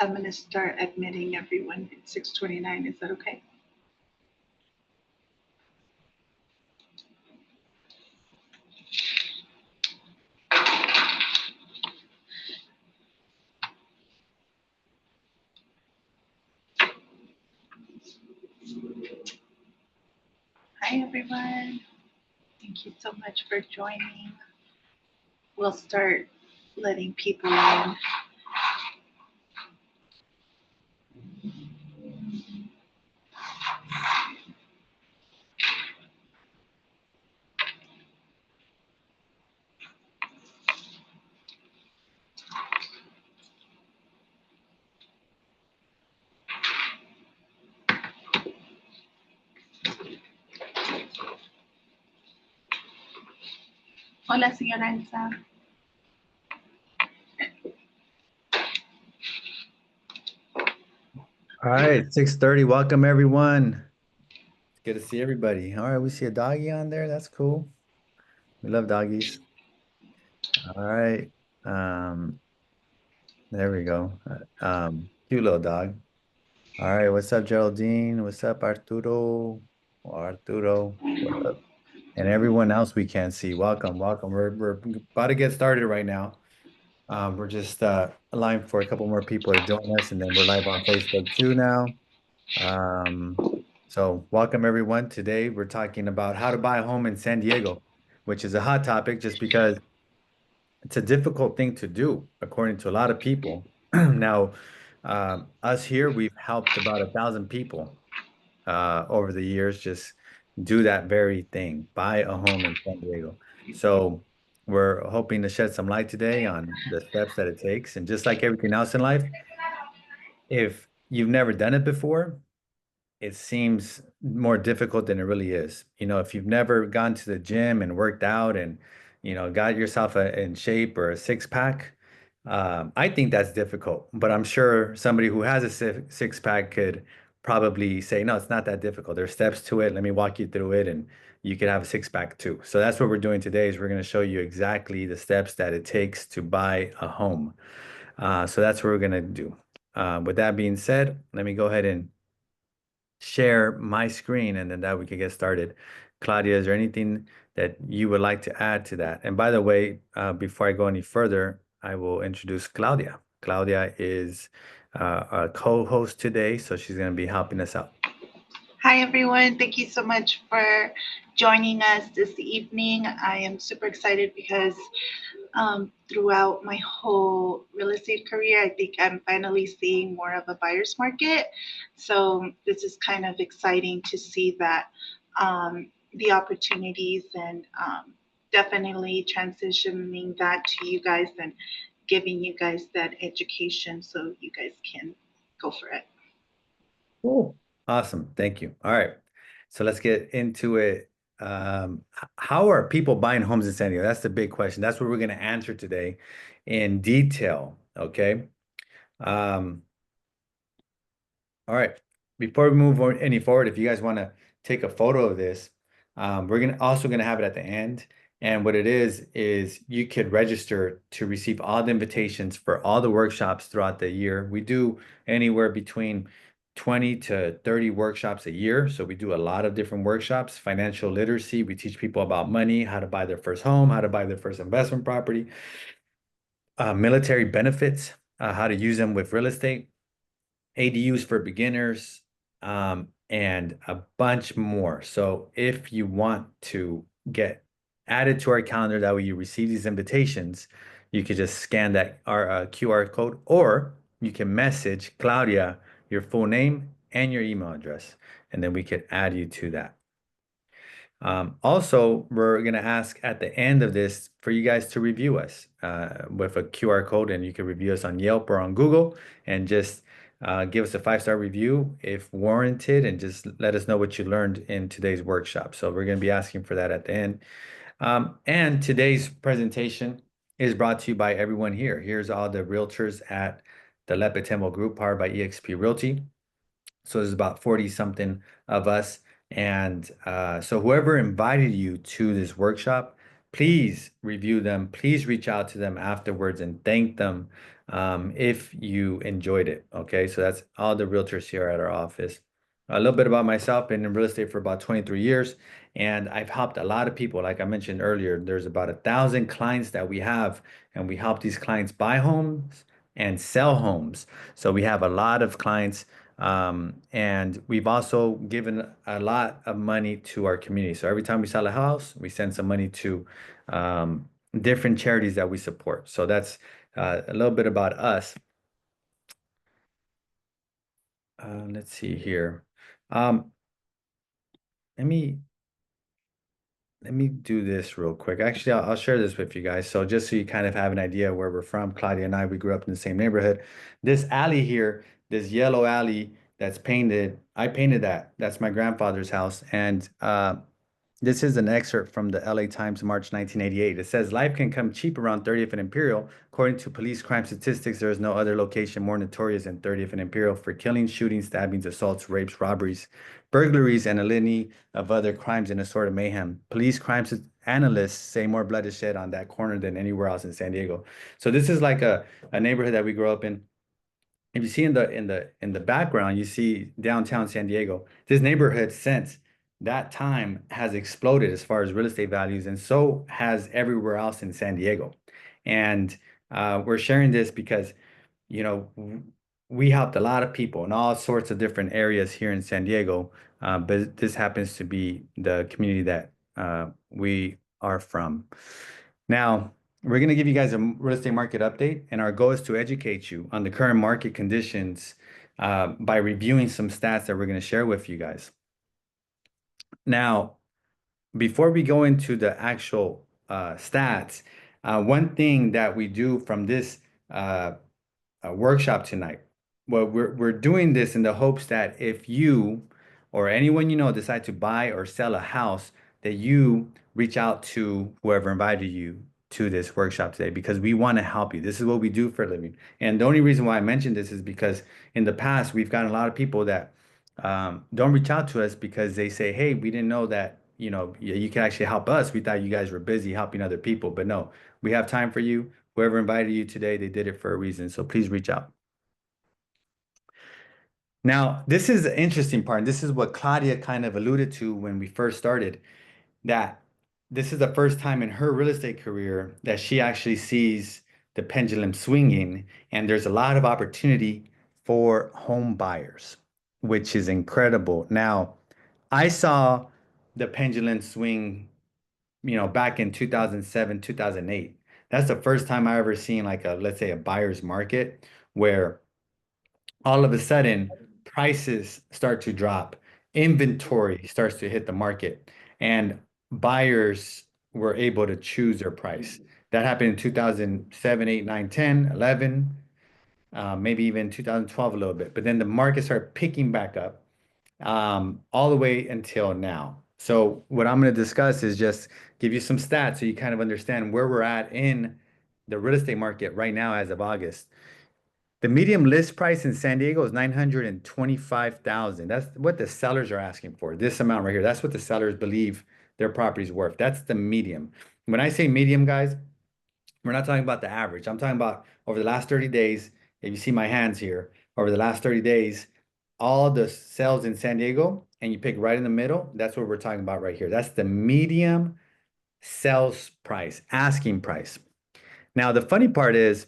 I'm going to start admitting everyone at 6:29. Is that okay? Hi, everyone. Thank you so much for joining. We'll start letting people in. Hola, señora Elsa. All right, 6:30. Welcome everyone. It's good to see everybody. All right, we see a doggy on there. That's cool. We love doggies. All right. Um, there we go. Cute little dog. All right, what's up, Geraldine? What's up, Arturo? Arturo, what up? And everyone else we can't see. Welcome, welcome. We're about to get started right now. We're just aligned for a couple more people to join us, and then we're live on Facebook too now. Um, so welcome everyone. Today we're talking about how to buy a home in San Diego, which is a hot topic just because it's a difficult thing to do, according to a lot of people. Now, us here, we've helped about 1,000 people over the years just do that very thing, buy a home in San Diego. So we're hoping to shed some light today on the steps that it takes. And just like everything else in life, if you've never done it before, it seems more difficult than it really is. If you've never gone to the gym and worked out and, got yourself in shape or a six pack, I think that's difficult. But I'm sure somebody who has a six pack could probably say, no, it's not that difficult. There's steps to it. Let me walk you through it and you could have a six pack too. So that's what we're doing today is we're going to show you exactly the steps that it takes to buy a home. So that's what we're going to do. With that being said, let me go ahead and share my screen and then that we can get started. Claudia, is there anything that you would like to add to that? And by the way, before I go any further, I will introduce Claudia. Claudia is a co-host today, so she's going to be helping us out. Hi, everyone. Thank you so much for joining us this evening. I am super excited because throughout my whole real estate career, I think I'm finally seeing more of a buyer's market. So this is kind of exciting to see that the opportunities and definitely transitioning that to you guys and giving you guys that education so you guys can go for it. Cool. Awesome. Thank you. All right. So let's get into it. How are people buying homes in San Diego? That's the big question. That's what we're going to answer today in detail. Okay. Um, All right. Before we move on any forward, if you guys want to take a photo of this, we're gonna have it at the end. And what it is you could register to receive all the invitations for all the workshops throughout the year. We do anywhere between 20 to 30 workshops a year. So we do a lot of different workshops. Financial literacy, we teach people about money, how to buy their first home, how to buy their first investment property, military benefits, how to use them with real estate. ADUs for beginners, and a bunch more. So if you want to get added to our calendar, that way you receive these invitations, you could just scan that our QR code, or you can message Claudia your full name and your email address, and then we could add you to that. Also, we're going to ask at the end of this for you guys to review us with a QR code, and you can review us on Yelp or on Google and just give us a 5-star review if warranted, and just let us know what you learned in today's workshop. So we're going to be asking for that at the end. And today's presentation is brought to you by everyone here. Here's all the realtors at the Lepe Tendwell Group, powered by eXp Realty. So there's about 40 something of us. And so whoever invited you to this workshop, please review them. Please reach out to them afterwards and thank them if you enjoyed it. Okay, so that's all the realtors here at our office. A little bit about myself, been in real estate for about 23 years, and I've helped a lot of people. Like I mentioned earlier, there's about 1,000 clients that we have, and we help these clients buy homes and sell homes. So we have a lot of clients, and we've also given a lot of money to our community. So every time we sell a house, we send some money to um, different charities that we support. So that's a little bit about us. Let's see here. Um, let me let me do this real quick. Actually, I'll share this with you guys. So just so you kind of have an idea where we're from, Claudia and I, we grew up in the same neighborhood. This alley here, this yellow alley that's painted, I painted that. That's my grandfather's house. And this is an excerpt from the LA Times, March 1988. It says, life can come cheap around 30th and Imperial. According to police crime statistics, there is no other location more notorious than 30th and Imperial for killings, shootings, stabbings, assaults, rapes, robberies, burglaries, and a litany of other crimes and assorted mayhem. Police crime analysts say more blood is shed on that corner than anywhere else in San Diego. So this is like a neighborhood that we grew up in. If you see in the background, you see downtown San Diego. This neighborhood since that time has exploded as far as real estate values, and so has everywhere else in San Diego. And we're sharing this because, you know, we helped a lot of people in all sorts of different areas here in San Diego, but this happens to be the community that we are from. Now, we're going to give you guys a real estate market update, and our goal is to educate you on the current market conditions by reviewing some stats that we're going to share with you guys. Now, before we go into the actual stats, one thing that we do from this uh, workshop tonight, well, we're doing this in the hopes that if you or anyone you know decide to buy or sell a house, that you reach out to whoever invited you to this workshop today because we want to help you. This is what we do for a living. And the only reason why I mentioned this is because in the past we've gotten a lot of people that don't reach out to us because they say, "Hey, we didn't know that, you know, you can actually help us. We thought you guys were busy helping other people." But no, we have time for you. Whoever invited you today, they did it for a reason. So please reach out. Now, this is the interesting part. This is what Claudia kind of alluded to when we first started, that this is the first time in her real estate career that she actually sees the pendulum swinging, and there's a lot of opportunity for home buyers, which is incredible. Now, I saw the pendulum swing, back in 2007, 2008. That's the first time I ever seen like let's say a buyer's market where all of a sudden prices start to drop, inventory starts to hit the market, and buyers were able to choose their price. That happened in 2007, 8, 9, 10, 11, maybe even 2012 a little bit. But then the market started picking back up all the way until now. So what I'm going to discuss is just give you some stats so you kind of understand where we're at in the real estate market right now as of August. The medium list price in San Diego is 925,000. That's what the sellers are asking for. This amount right here. That's what the sellers believe their property's worth. That's the medium. When I say medium, guys, we're not talking about the average. I'm talking about over the last 30 days. If you see my hands here, over the last 30 days, all the sales in San Diego, and you pick right in the middle, that's what we're talking about right here. That's the medium sales price, asking price. Now, the funny part is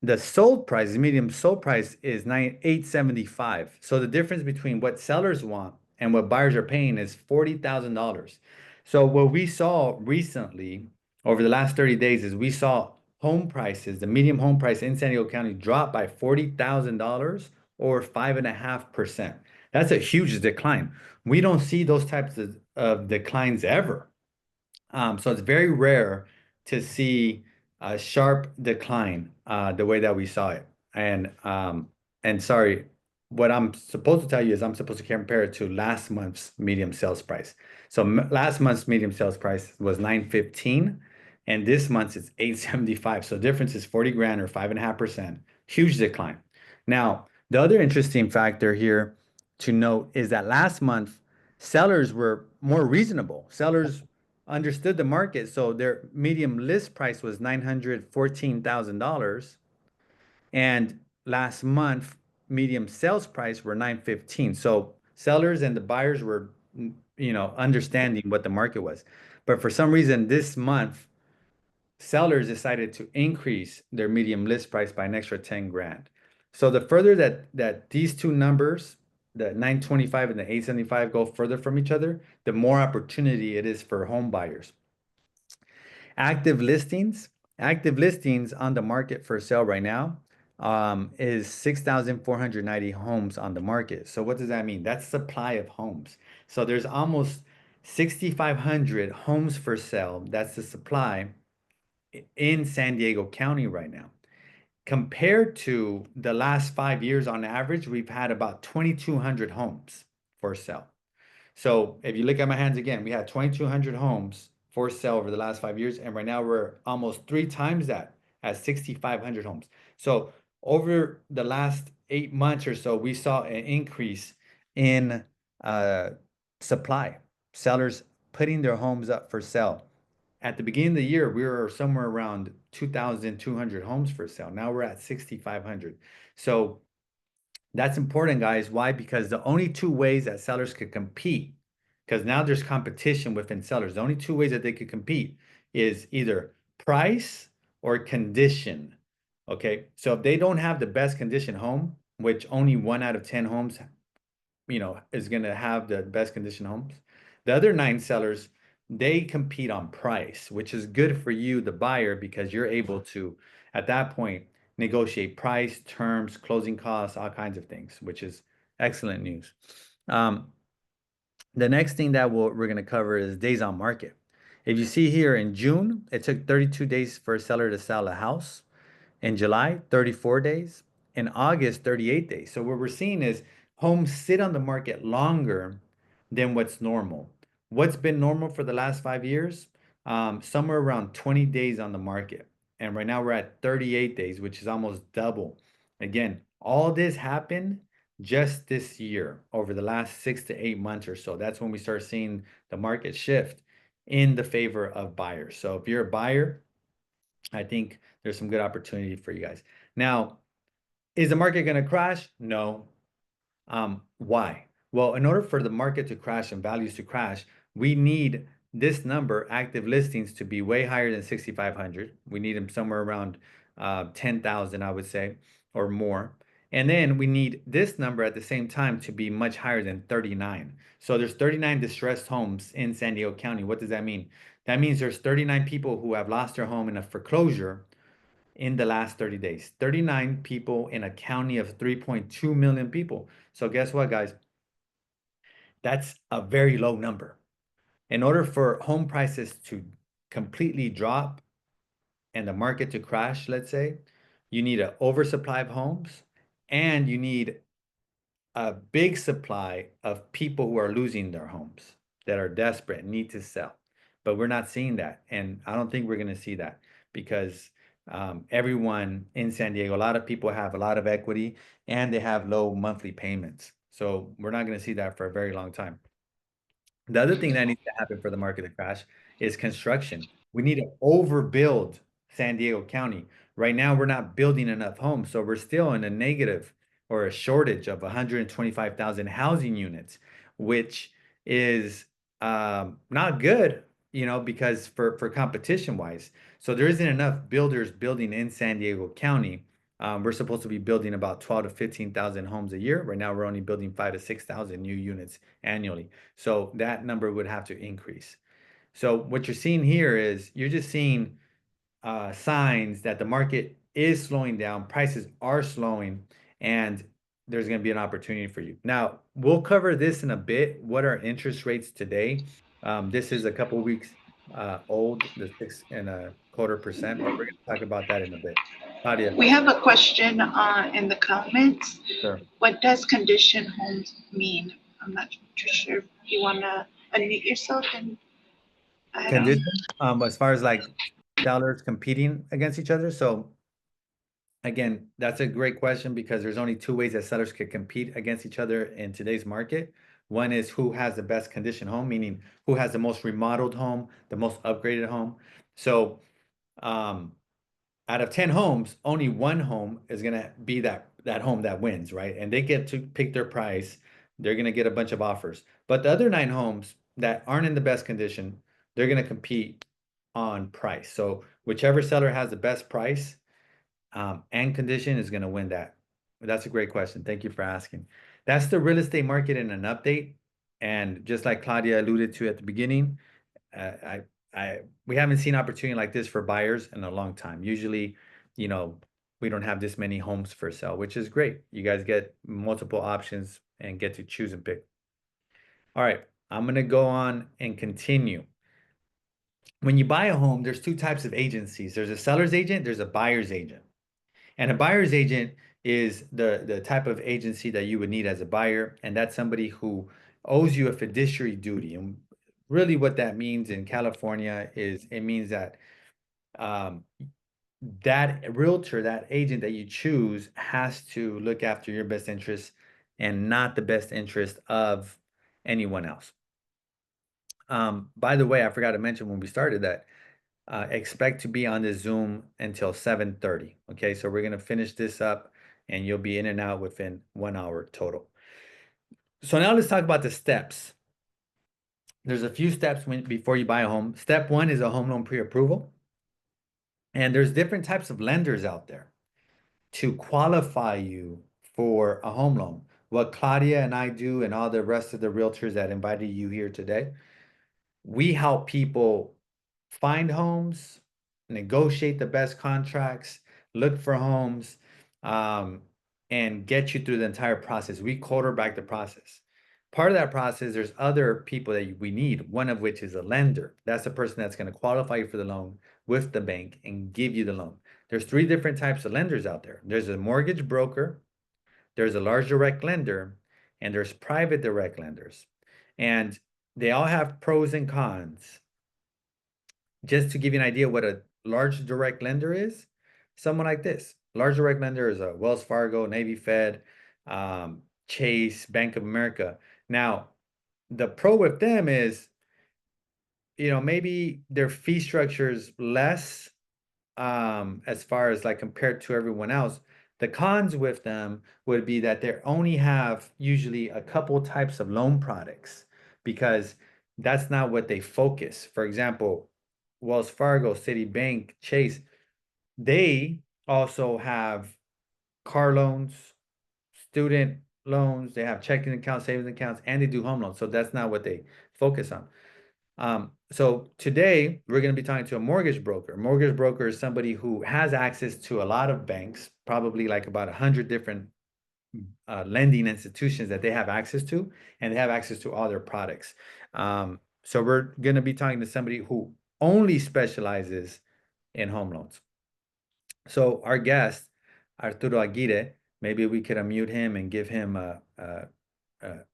the sold price, the medium sold price is 875. So the difference between what sellers want and what buyers are paying is $40,000. So what we saw recently over the last 30 days is we saw home prices, the medium home price in San Diego County drop by $40,000 or 5.5%. That's a huge decline. We don't see those types of declines ever. So it's very rare to see a sharp decline the way that we saw it. And sorry, what I'm supposed to tell you is I'm supposed to compare it to last month's medium sales price. So last month's medium sales price was 915, and this month's it's 875. So difference is 40 grand or 5.5%. Huge decline. Now, the other interesting factor here to note is that last month sellers were more reasonable. Sellers understood the market. So their medium list price was $914,000. And last month, medium sales price were 915. So sellers and the buyers were, understanding what the market was. But for some reason, this month, sellers decided to increase their medium list price by an extra 10 grand. So the further that these two numbers, the 925 and the 875, go further from each other, the more opportunity it is for home buyers. Active listings, active listings on the market for sale right now is 6,490 homes on the market. So what does that mean? That's supply of homes. So there's almost 6,500 homes for sale. That's the supply in San Diego County right now. Compared to the last 5 years, on average, we've had about 2,200 homes for sale. So if you look at my hands again, we had 2,200 homes for sale over the last 5 years, and right now we're almost 3 times that at 6,500 homes. So over the last 8 months or so, we saw an increase in uh, supply, sellers putting their homes up for sale. At the beginning of the year, we were somewhere around 2,200 homes for sale. Now we're at 6,500. So that's important, guys. Why? Because the only two ways that sellers could compete, because now there's competition within sellers. The only two ways that they could compete is either price or condition. Okay. So if they don't have the best condition home, which only 1 out of 10 homes is going to have the best condition homes. The other 9 sellers, they compete on price, which is good for you, the buyer, because you're able to, at that point, negotiate price, terms, closing costs, all kinds of things, which is excellent news. The next thing that we're going to cover is days on market. If you see here in June, it took 32 days for a seller to sell a house. In July, 34 days. In August, 38 days. So what we're seeing is homes sit on the market longer than what's normal. What's been normal for the last 5 years? Somewhere around 20 days on the market. And right now we're at 38 days, which is almost double. Again, all this happened just this year, over the last 6 to 8 months or so. That's when we start seeing the market shift in the favor of buyers. So if you're a buyer, I think there's some good opportunity for you guys. Now, is the market going to crash? No. Why? Well, in order for the market to crash and values to crash, we need this number, active listings, to be way higher than 6,500. We need them somewhere around 10,000, I would say, or more. And then we need this number at the same time to be much higher than 39. So there's 39 distressed homes in San Diego County. What does that mean? That means there's 39 people who have lost their home in a foreclosure in the last 30 days. 39 people in a county of 3.2 million people. So guess what, guys? That's a very low number. In order for home prices to completely drop and the market to crash, let's say, you need an oversupply of homes and you need a big supply of people who are losing their homes, that are desperate and need to sell. But we're not seeing that. And I don't think we're going to see that because everyone in San Diego, a lot of people have a lot of equity and they have low monthly payments. So we're not going to see that for a very long time. The other thing that needs to happen for the market to crash is construction. We need to overbuild San Diego County. Right now, we're not building enough homes, so we're still in a negative or a shortage of 125,000 housing units, which is not good, because for competition wise. So there isn't enough builders building in San Diego County. We're supposed to be building about 12 to 15,000 homes a year. Right now, we're only building 5 to 6,000 new units annually. So that number would have to increase. So what you're seeing here is you're just seeing signs that the market is slowing down, prices are slowing, and there's going to be an opportunity for you. Now, we'll cover this in a bit. What are interest rates today? This is a couple weeks old, the 6.25%, but we're going to talk about that in a bit. Nadia, We have a question in the comments. sure. What does condition homes mean? I'm not too sure. If you want to unmute yourself and add on. Condition, as far as like sellers competing against each other. So again, that's a great question because there's only two ways that sellers could compete against each other in today's market. One is who has the best conditioned home, meaning who has the most remodeled home, the most upgraded home. So, um, out of 10 homes, only one home is gonna be that home that wins, right? And they get to pick their price. They're gonna get a bunch of offers. But the other 9 homes that aren't in the best condition, they're gonna compete on price. So whichever seller has the best price and condition is gonna win that. That's a great question. Thank you for asking. That's the real estate market in an update. And just like Claudia alluded to at the beginning, I, we haven't seen opportunity like this for buyers in a long time. Usually, you know, we don't have this many homes for sale, which is great. You guys get multiple options and get to choose and pick. All right, I'm gonna go on and continue. When you buy a home, there's two types of agencies. There's a seller's agent, there's a buyer's agent. And a buyer's agent is the type of agency that you would need as a buyer, and that's somebody who owes you a fiduciary duty. And really, what that means in California is it means that um, that realtor, that agent that you choose, has to look after your best interests and not the best interest of anyone else. By the way, I forgot to mention when we started that expect to be on the Zoom until 7:30. Okay, so we're gonna finish this up and you'll be in and out within 1 hour total. So now let's talk about the steps. There's a few steps before you buy a home. Step one is a home loan pre-approval. And there's different types of lenders out there to qualify you for a home loan. What Claudia and I do and all the rest of the realtors that invited you here today, we help people find homes, negotiate the best contracts, look for homes, um, and get you through the entire process. We quarterback the process. Part of that process, there's other people that we need, one of which is a lender. That's the person that's going to qualify you for the loan with the bank and give you the loan. There's 3 different types of lenders out there. There's a mortgage broker, there's a large direct lender, and there's private direct lenders. And they all have pros and cons. Just to give you an idea what a large direct lender is, someone like this. Large direct lender is a Wells Fargo, Navy Fed, Chase, Bank of America. Now, the pro with them is, maybe their fee structure is less as far as like compared to everyone else. The cons with them would be that they only have usually a couple types of loan products because that's not what they focus. For example, Wells Fargo, Citibank, Chase, they also have car loans, student loans, they have checking accounts, savings accounts, and they do home loans. So that's not what they focus on. So today we're going to be talking to a mortgage broker. A mortgage broker is somebody who has access to a lot of banks, probably like about 100 different lending institutions that they have access to, and they have access to all their products. So we're going to be talking to somebody who only specializes in home loans. So our guest, Arturo Aguirre, maybe we could unmute him and give him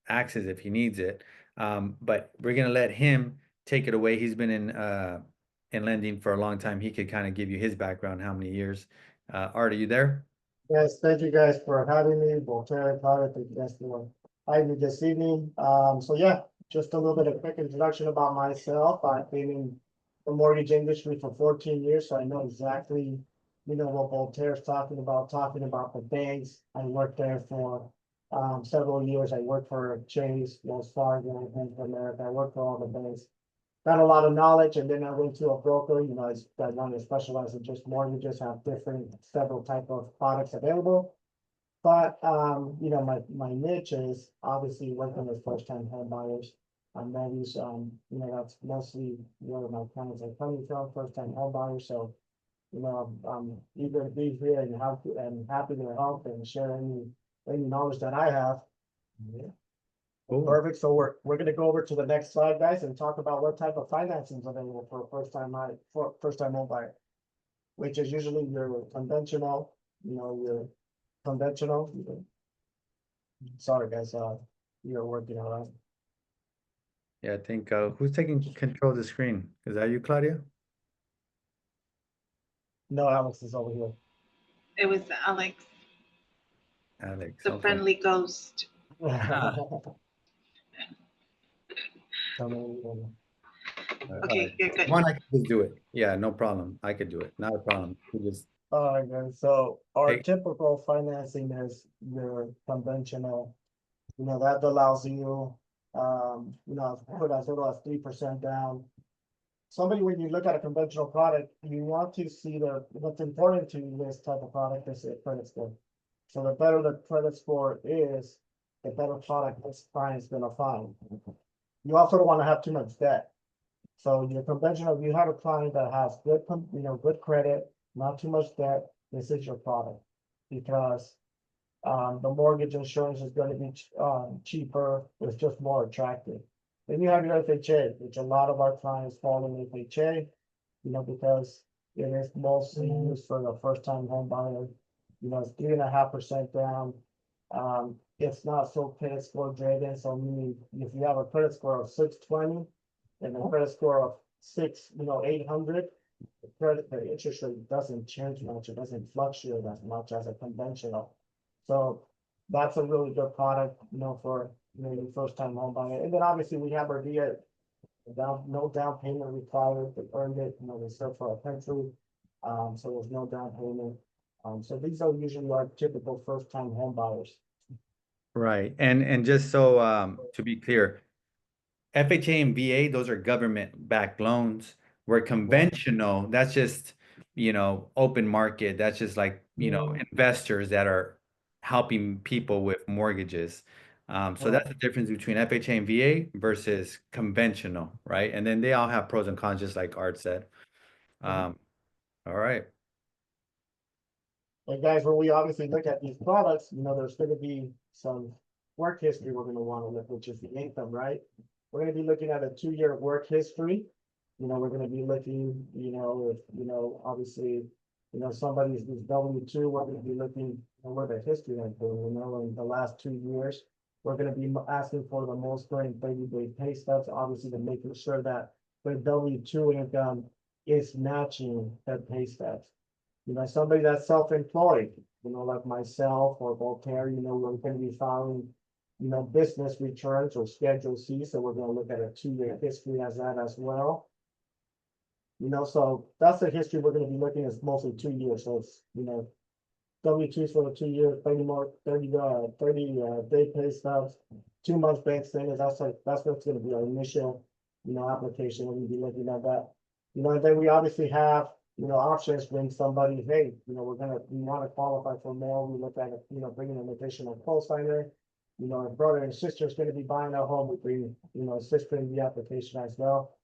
access if he needs it. But we're gonna let him take it away. He's been in lending for a long time. He could kind of give you his background, how many years. Art, are you there? Yes, thank you guys for having me. Voltaire, Tyler, thank you guys for having me this evening. So yeah, just a little bit of quick introduction about myself. I've been in the mortgage industry for 14 years, so I know exactly, what Voltaire's talking about the banks. I worked there for several years. I worked for Chase, Wells Fargo, Bank of America. I worked for all the banks. Got a lot of knowledge, and then I went to a broker, I wanted to specialize in just mortgages, have several type of products available. But, my niche is obviously working with first-time home buyers. I'm always, that's mostly where my clients are coming from, first-time home buyers. So, I'm eager to be here and happy to help and share any knowledge that I have. Cool. Perfect. So we're gonna go over to the next slide, guys, and talk about what type of financing is available for a first time home buyer, which is usually your conventional, your conventional. Sorry, guys, you're working all right. Yeah, I think who's taking control of the screen? Is that you, Claudia? No, Alex is over here. It was Alex, Alex, the okay. friendly ghost. Ah, All Okay, right. you're good. One, I can just do it. Yeah, no problem. I could do it. Not a problem. We just Alright, guys, so our take. typical financing is your conventional, that allows you, put as little as 3% down. Somebody, when you look at a conventional product, you want to see what's important to this type of product is the credit score. So the better the credit score is, the better product this client's gonna find. You also don't wanna have too much debt. So your conventional, if you have a client that has good credit, not too much debt, this is your product. Because the mortgage insurance is gonna be cheaper, it's just more attractive. Then you have your FHA, which a lot of our clients fall in FHA, because it is mostly used for the first time home buyer. It's 3.5% down. It's not so credit score driven, so meaning if you have a credit score of 620 and a credit score of 800, the interest rate doesn't change much, it doesn't fluctuate as much as a conventional. So that's a really good product, for your first time home buyer. And then obviously we have our VA, no down payment required to earn it, we serve for our country. So there's no down payment. So these are usually our typical first time home buyers. Right. And just so to be clear, FHA and VA, those are government-backed loans. Where conventional, that's just, open market. That's just like, investors that are helping people with mortgages. So that's the difference between FHA and VA versus conventional, right? And then they all have pros and cons, just like Art said. All right. And guys, when we obviously look at these products, there's gonna be some work history we're gonna wanna look, which is the income, right? We're gonna be looking at a 2-year work history. We're gonna be looking, if, obviously, somebody's W-2, we're gonna be looking at what their history has been, in the last 2 years. We're gonna be asking for the most current 30-day pay stubs, obviously to making sure that their W-2 income is matching their pay stubs. Somebody that's self-employed, like myself or Voltaire, we're gonna be filing, business returns or Schedule C, so we're gonna look at a 2-year history as that as well. So that's the history we're gonna be looking at, mostly 2 years, so it's, W-2s for the 2 years, 30 day pay stubs, 2 months bank statements, that's what's gonna be our initial, application, we're gonna be looking at that. And then we obviously have, options when somebody, hey, we wanna qualify for more, we look at it, bringing an additional co-signer. If brother and sister is gonna be buying a home, we bring, a sister in the application as well,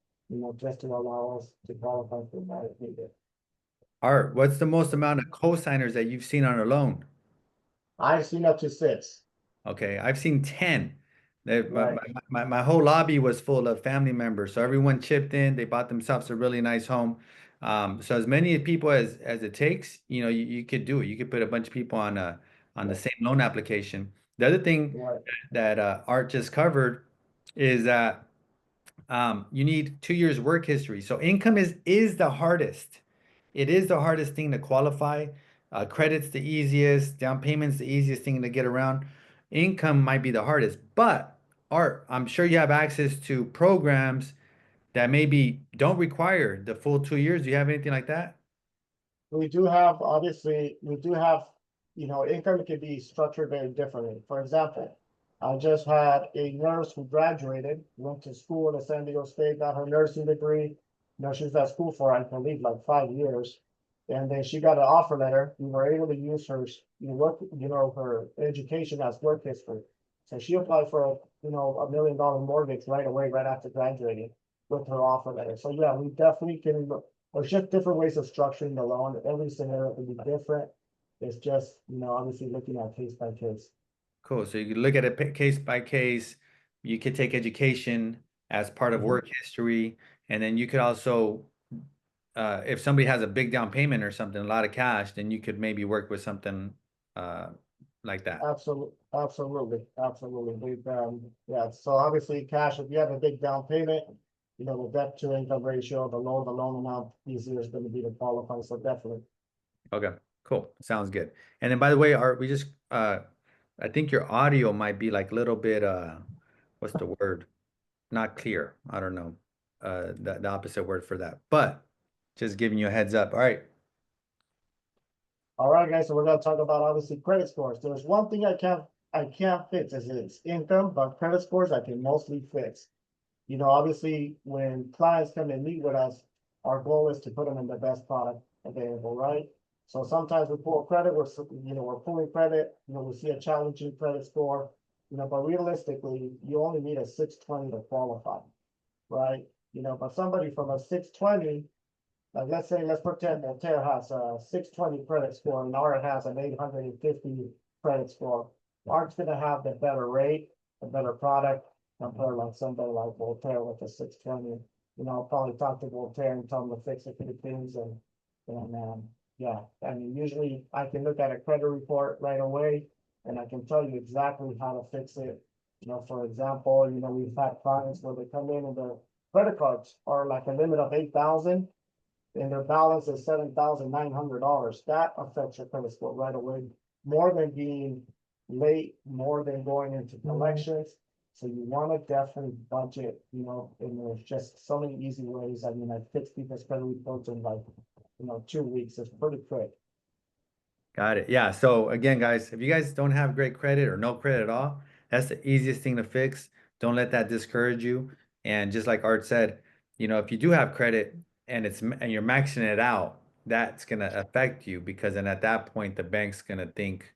just to allow us to qualify for that if needed. Art, what's the most amount of co-signers that you've seen on a loan? I've seen up to 6. Okay, I've seen 10. My, Right. my whole lobby was full of family members. So everyone chipped in. They bought themselves a really nice home. So as many people as it takes, you could do it. You could put a bunch of people on the same loan application. The other thing Right. that Art just covered is that you need 2 years work history. So income is the hardest. It is the hardest thing to qualify. Credit's the easiest. Down payment's the easiest thing to get around. Income might be the hardest. But Art, I'm sure you have access to programs that maybe don't require the full 2 years. Do you have anything like that? We do have, obviously, income can be structured very differently. For example, I just had a nurse who graduated, went to school at San Diego State, got her nursing degree. She was at school for, I believe, like 5 years. And then she got an offer letter. We were able to use her, her education as work history. So she applied for $1 million mortgage right away, right after graduating with her offer letter. So yeah, we definitely can there's just different ways of structuring the loan. Every scenario can be different. It's just, obviously looking at case by case. Cool. So you could look at it case by case. You could take education as part of work history. And then you could also, if somebody has a big down payment or something, a lot of cash, then you could maybe work with something uh, like that. Absolutely. Yeah, so obviously cash, if you have a big down payment, the debt to income ratio, the lower the loan amount, easier it's gonna be to qualify, so definitely. Okay, cool. Sounds good. And then by the way, Art, we just I think your audio might be like a little bit what's the word? not clear. I don't know the opposite word for that, but just giving you a heads up. All right. All right, guys, so we're gonna talk about obviously credit scores. There's one thing I can't fix is its income, but credit scores I can mostly fix. You know, obviously, when clients come and meet with us, our goal is to put them in the best product available, right? So sometimes we pull credit, we're pulling credit, we see a challenging credit score, but realistically, you only need a 620 to qualify, right? But somebody from a 620, like let's pretend Voltaire has a 620 credit score and Art has an 850 credit score. Art's gonna have the better rate, a better product, compared like somebody like Voltaire with a 620. I'll probably talk to Voltaire and tell him to fix a few things and yeah, I mean, usually I can look at a credit report right away and I can tell you exactly how to fix it. For example, we've had clients where they come in and the credit cards are like a limit of 8,000 and their balance is $7,900. That affects your credit score right away, more than being late, more than going into collections. So you want to definitely budget, and there's just so many easy ways. I mean, I fix people's credit reports in like, 2 weeks. It's pretty quick. Got it. Yeah. So again, guys, if you guys don't have great credit or no credit at all, that's the easiest thing to fix. Don't let that discourage you. And just like Art said, if you do have credit and you're maxing it out, that's gonna affect you because then at that point the bank's gonna think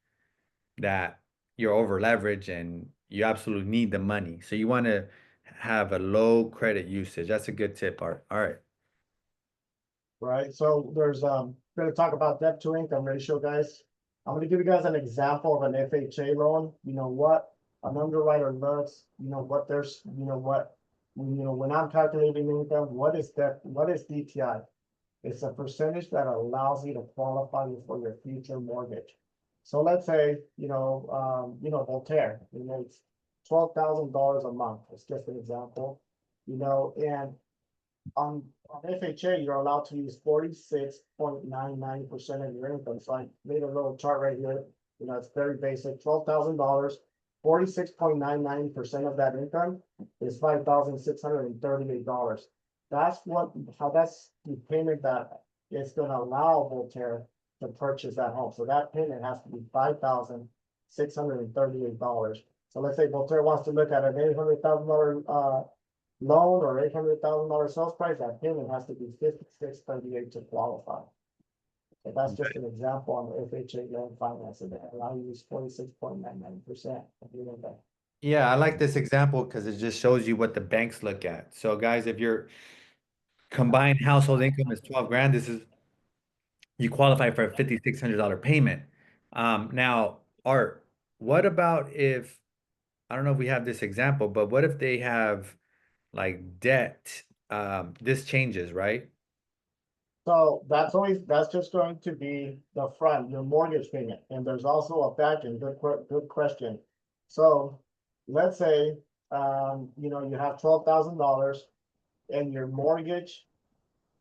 that you're over leveraged and you absolutely need the money. So you want to have a low credit usage. That's a good tip, Art. All right. Right? So there's gonna talk about debt to income ratio, guys. I'm gonna give you guys an example of an FHA loan. You know what an underwriter looks, what there's, when I'm calculating income, what is debt, what is DTI? It's a percentage that allows you to qualify for your future mortgage. So let's say, Voltaire, it makes $12,000 a month. It's just an example, and on FHA, you're allowed to use 46.99% of your income. So I made a little chart right here. It's very basic. $12,000, 46.99% of that income is $5,638. That's the payment that is going to allow Voltaire to purchase that home. So that payment has to be $5,638. So let's say Voltaire wants to look at an $800,000 loan or $800,000 sales price, that payment has to be $5,638 to qualify. So that's just an example on the FHA loan financing that allow you to use 46.99% of your income. Yeah, I like this example because it just shows you what the banks look at. So guys, if your combined household income is 12 grand, you qualify for a $5,600 payment. Now, Art, what about if, I don't know if we have this example, but what if they have like debt? This changes, right? So that's just going to be the front, your mortgage payment. And there's also a back end, good question. So let's say, you have $12,000 and your mortgage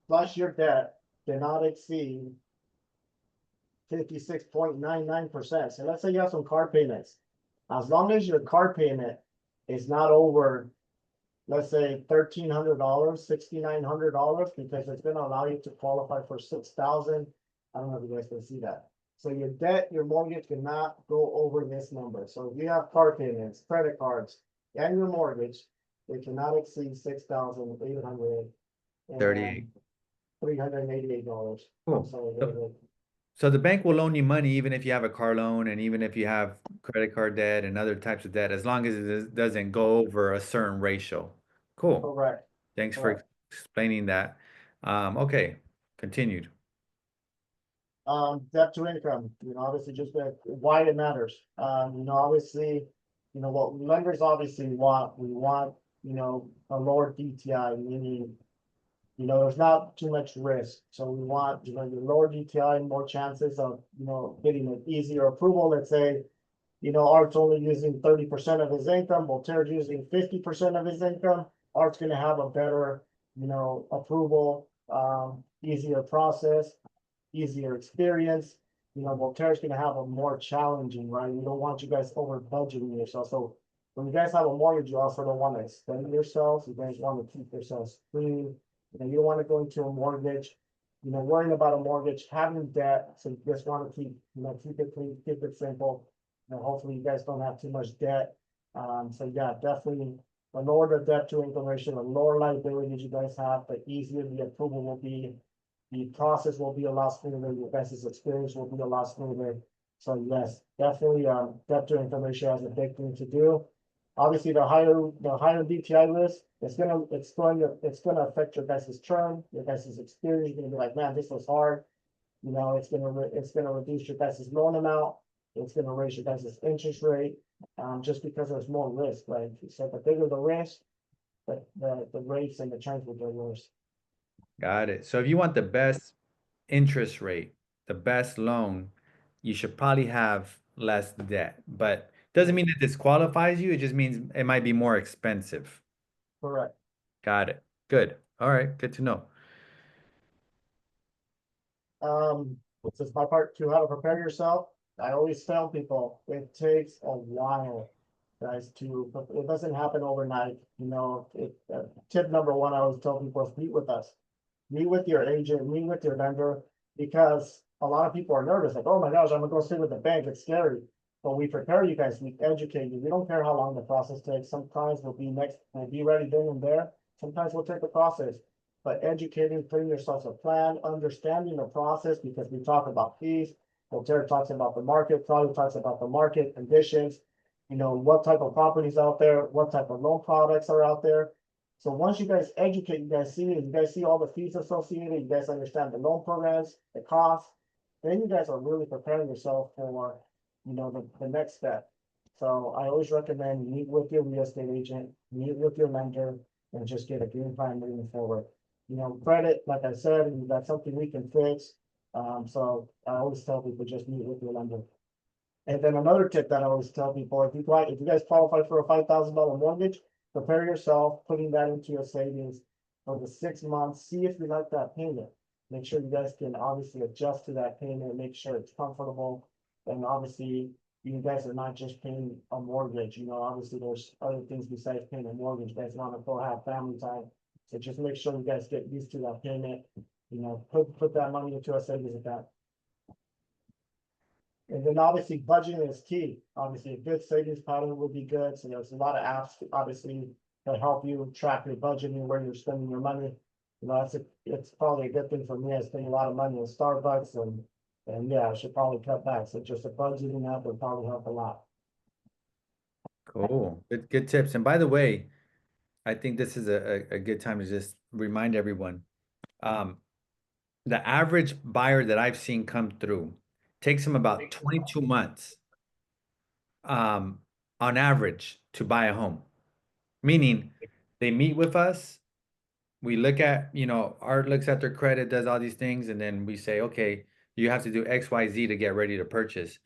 plus your debt cannot exceed 56.99%. So let's say you have some car payments. As long as your car payment is not over, let's say $1,300, $6,900, because it's going to allow you to qualify for 6,000. I don't know if you guys can see that. So your debt, your mortgage cannot go over this number. So if you have car payments, credit cards, and your mortgage, they cannot exceed 6,800 38. $388. Cool. So the bank will loan you money even if you have a car loan and even if you have credit card debt and other types of debt, as long as doesn't go over a certain ratio. Cool. Correct. Thanks for explaining that. Okay, continued. Debt to income, obviously just why it matters. Obviously, what lenders obviously want, we want, a lower DTI, meaning, there's not too much risk. So we want, your lower DTI, more chances of, getting an easier approval. Let's say, Art's only using 30% of his income, Voltaire's using 50% of his income. Art's gonna have a better, approval, easier process, easier experience. Voltaire's gonna have a more challenging, right? We don't want you guys over budgeting yourself. So when you guys have a mortgage, you also don't want to extend yourselves. You guys want to keep yourselves clean. You know, you don't want to go into a mortgage, you know, worrying about a mortgage, having debt. So you just want to keep, you know, keep it clean, keep it simple. You know, hopefully you guys don't have too much debt. So yeah, definitely the lower the debt to income ratio, the lower liabilities you guys have, the easier the approval will be. The process will be a lot smoother. Your guys' experience will be a lot smoother. So yes, definitely, debt to income ratio has a big thing to do. Obviously, the higher DTI list, it's gonna affect your guys' churn, your guys' experience. You're gonna be like, man, this was hard. You know, it's gonna reduce your guys' loan amount. It's gonna raise your guys' interest rate, just because there's more risk, right? So the bigger the risk, the rates and the churns will get worse. Got it. So if you want the best interest rate, the best loan, you should probably have less debt. But doesn't mean it disqualifies you. It just means it might be more expensive. Correct. Got it. Good. All right. Good to know. This is my part to how to prepare yourself. I always tell people it takes a while, guys, it doesn't happen overnight. You know, tip number one, I always tell people is meet with us, meet with your agent, meet with your lender, because a lot of people are nervous, like, oh my gosh, I'm gonna go sit with the bank, it's scary. But we prepare you guys, we educate you. We don't care how long the process takes. Sometimes we'll be ready then and there. Sometimes we'll take the process. But educating, putting yourself a plan, understanding the process, because we talk about fees. Voltaire talks about the market, probably talks about the market conditions. You know, what type of properties out there, what type of loan products are out there. So once you guys educate, you guys see all the fees associated, you guys understand the loan programs, the costs, then you guys are really preparing yourself for, you know, the next step. So I always recommend meet with your real estate agent, meet with your lender, and just get a game plan moving forward. You know, credit, like I said, that's something we can fix. So I always tell people just meet with your lender. And then another tip that I always tell people, if you guys qualify for a $5,000 mortgage, prepare yourself, putting that into your savings for the 6 months, see if you like that payment. Make sure you guys can obviously adjust to that payment, make sure it's comfortable. And obviously, you guys are not just paying a mortgage, you know, obviously there's other things besides paying a mortgage. You guys want to go have family time. So just make sure you guys get used to that payment, you know, put that money into a savings account. And then obviously budgeting is key. Obviously, a good savings pattern would be good. So there's a lot of apps obviously that help you track your budgeting, where you're spending your money. You know, it's probably a good thing for me. I spend a lot of money on Starbucks and yeah, I should probably cut back. So just a budgeting app would probably help a lot. Cool. Good tips. And by the way, I think this is a good time to just remind everyone. Um, the average buyer that I've seen come through takes them about 22 months um, on average to buy a home. Meaning they meet with us, we look at, Art looks at their credit, does all these things, and then we say, okay, you have to do X, Y, Z to get ready to purchase.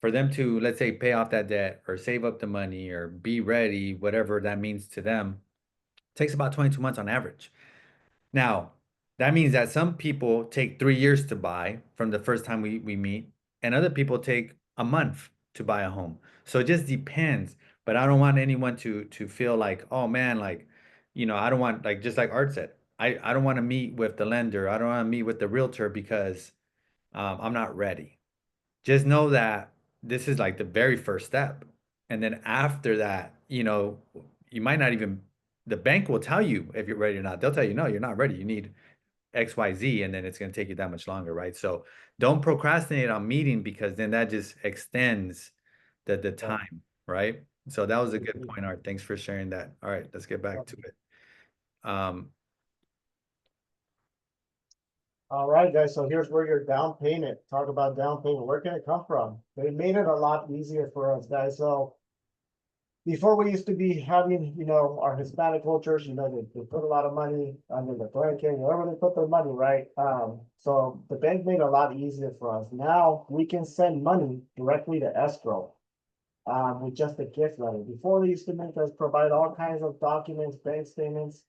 For them to, let's say, pay off that debt or save up the money or be ready, whatever that means to them, takes about 22 months on average. Now, that means that some people take 3 years to buy from the first time we meet, and other people take a month to buy a home. So it just depends. But I don't want anyone to feel like, oh man, like, I don't want, like, just like Art said, I don't want to meet with the lender. I don't want to meet with the realtor because I'm not ready. Just know that this is like the very first step. And then after that, you might not even, the bank will tell you if you're ready or not. They'll tell you, no, you're not ready. You need XYZ, and then it's going to take you that much longer, right? So don't procrastinate on meeting because then that just extends the time, right? So that was a good point, Art. Thanks for sharing that. All right, let's get back to it. All right, guys, so here's where your down payment, talk about down payment. Where can it come from? They made it a lot easier for us, guys. So before we used to be having, you know, our Hispanic cultures, you know, they put a lot of money under the blanket, wherever they put their money, right? So the bank made it a lot easier for us. Now we can send money directly to escrow with just a gift letter. Before they used to make us provide all kinds of documents, bank statements,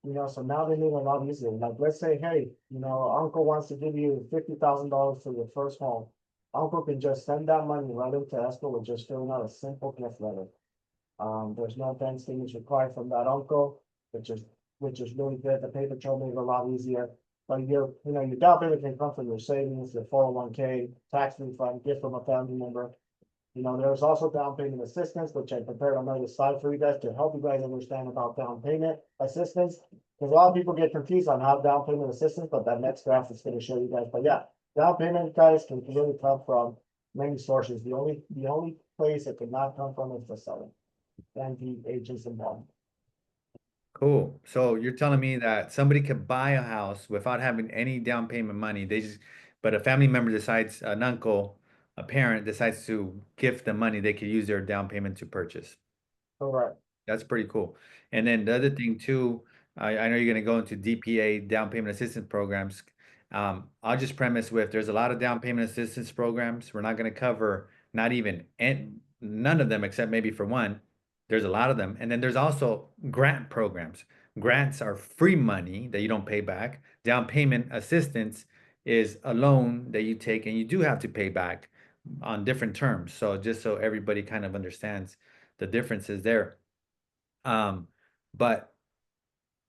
you know, so now they make it a lot easier. Like, let's say, hey, you know, uncle wants to give you $50,000 for your first home. Uncle can just send that money right into escrow with just filling out a simple gift letter. There's no bank statements required from that uncle, which is, which is really good. The paper trail made it a lot easier. But your down payment can come from your savings, your 401k, tax refund, gift from a family member. There's also down payment assistance, which I prepared another slide for you guys to help you guys understand about down payment assistance. Because a lot of people get confused on how down payment assistance, but that next graph is going to show you guys. But yeah, down payment, guys, can really come from many sources. The only place it cannot come from is the seller and the agents involved. Cool. So you're telling me that somebody could buy a house without having any down payment money. But a family member decides, an uncle, a parent decides to gift them money, they could use their down payment to purchase. Correct. That's pretty cool. And then the other thing too, I know you're gonna go into DPA, down payment assistance programs. I'll just premise with, there's a lot of down payment assistance programs. We're not gonna cover not even, and none of them except maybe for one. There's a lot of them. And then there's also grant programs. Grants are free money that you don't pay back. Down payment assistance is a loan that you take and you do have to pay back on different terms. So just so everybody kind of understands the differences there. But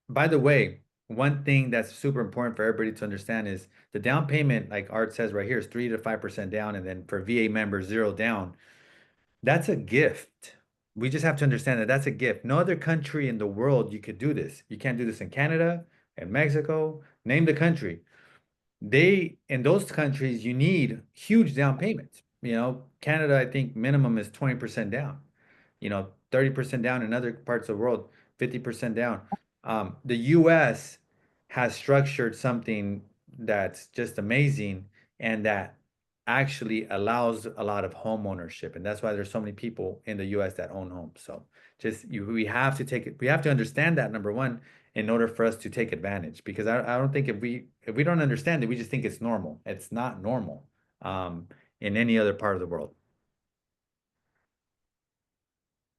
by the way, one thing that's super important for everybody to understand is the down payment, like Art says right here, is 3 to 5% down, and then for VA members, 0 down. That's a gift. We just have to understand that that's a gift. No other country in the world you could do this. You can't do this in Canada and Mexico. Name the country. In those countries, you need huge down payments. Canada, I think minimum is 20% down. 30% down in other parts of the world, 50% down. The US has structured something that's just amazing and that actually allows a lot of home ownership. And that's why there's so many people in the US that own homes. So we have to we have to understand that, number one, in order for us to take advantage. Because I don't think if we don't understand it, we just think it's normal. It's not normal in any other part of the world.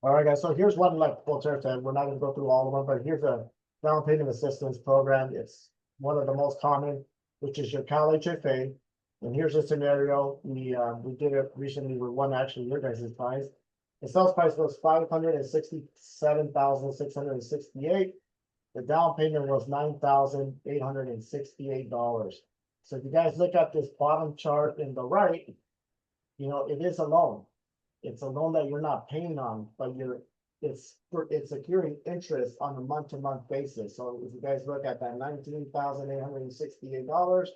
All right, guys. So here's one, like Voltaire said, we're not going to go through all of them, but here's a down payment assistance program. It's one of the most common, which is your Cal HFA. And here's a scenario. We did it recently with one, actually your guys' price. The sales price was $567,668. The down payment was $9,868. So if you guys look at this bottom chart in the right, it is a loan. It's a loan that you're not paying on, but it's securing interest on a month-to-month basis. So if you guys look at that $19,868,